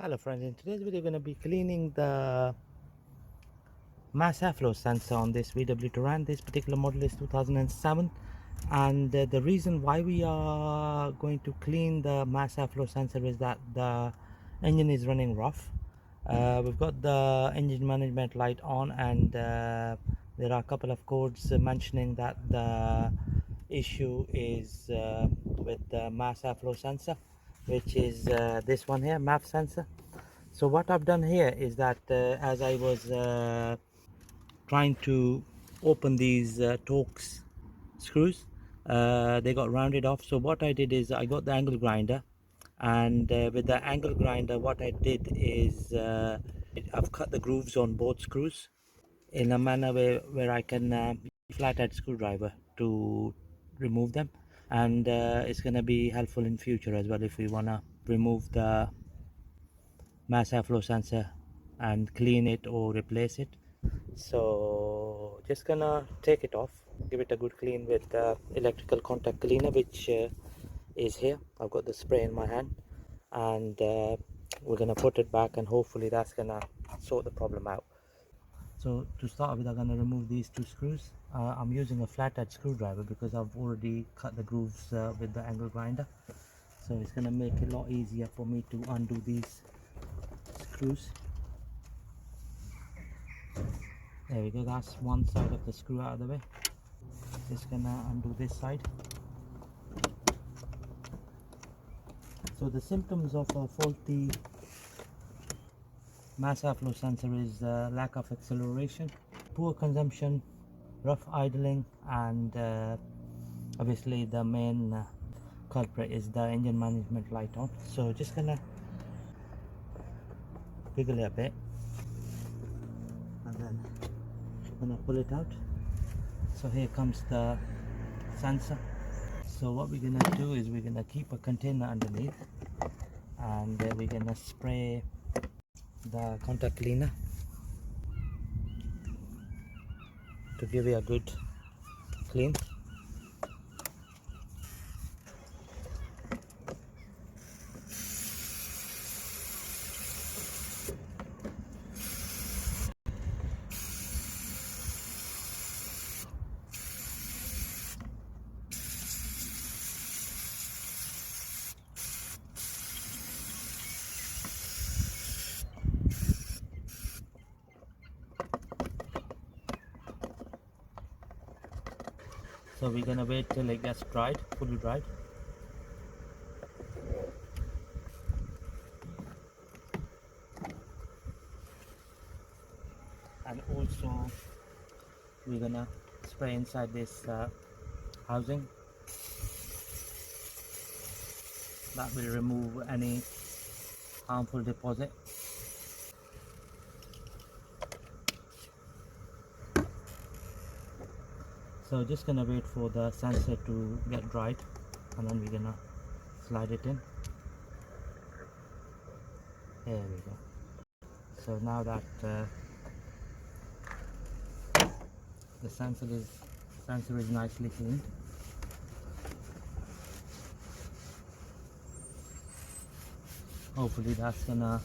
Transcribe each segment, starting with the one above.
Hello friends, in today's video we're going to be cleaning the mass airflow sensor on this VW Touran. This particular model is 2007, and the reason why we are going to clean the mass airflow sensor is that the engine is running rough. We've got the engine management light on, and there are a couple of codes mentioning that the issue is with the mass airflow sensor, which is this one here, MAF sensor. So what I've done here is that as I was trying to open these Torx screws, they got rounded off. So what I did is I got the angle grinder, and with the angle grinder what I did is I've cut the grooves on both screws in a manner where I can use a flathead screwdriver to remove them, and it's going to be helpful in future as well if we want to remove the mass airflow sensor and clean it or replace it. So just gonna take it off, give it a good clean with the electrical contact cleaner, which is here. I've got the spray in my hand, and we're gonna put it back, and hopefully that's gonna sort the problem out. So to start with, I'm gonna remove these two screws. I'm using a flathead screwdriver because I've already cut the grooves with the angle grinder, so it's gonna make it a lot easier for me to undo these screws. There we go, that's one side of the screw out of the way. Just gonna undo this side. So the symptoms of a faulty mass airflow sensor is lack of acceleration, poor consumption, rough idling, and obviously the main culprit is the engine management light on. So just gonna wiggle it a bit, and then gonna pull it out. So here comes the sensor. So what we're gonna do is we're gonna keep a container underneath, and we're gonna spray the contact cleaner to give it a good clean. So we're gonna wait till it gets dried, fully dried. And also we're gonna spray inside this housing. That will remove any harmful deposit. So just gonna wait for the sensor to get dried, and then we're gonna slide it in. There we go. So now that the sensor is nicely cleaned, hopefully that's gonna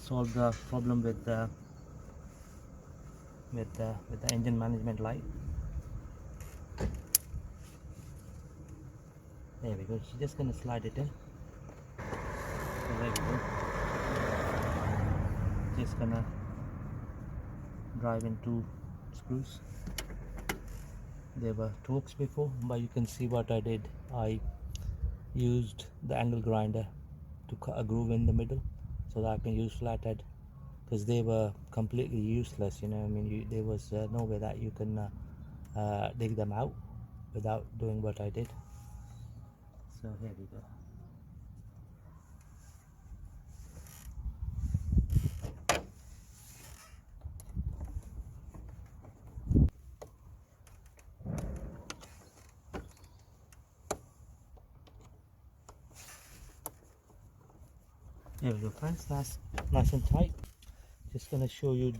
solve the problem with the engine management light. There we go. She's just gonna slide it in. So there we go. Just gonna drive in two screws. They were Torx before, but you can see what I did. I used the angle grinder to cut a groove in the middle so that I can use flathead, because they were completely useless, you know. I mean, there was no way that you can dig them out without doing what I did. So here we go. There we go friends, that's nice and tight. Just gonna show you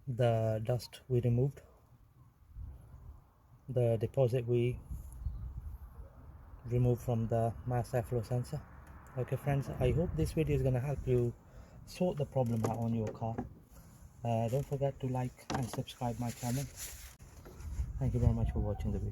the dust we removed, the deposit we removed from the mass airflow sensor. Okay friends, I hope this video is going to help you sort the problem out on your car. Don't forget to like and subscribe my channel. Thank you very much for watching the video.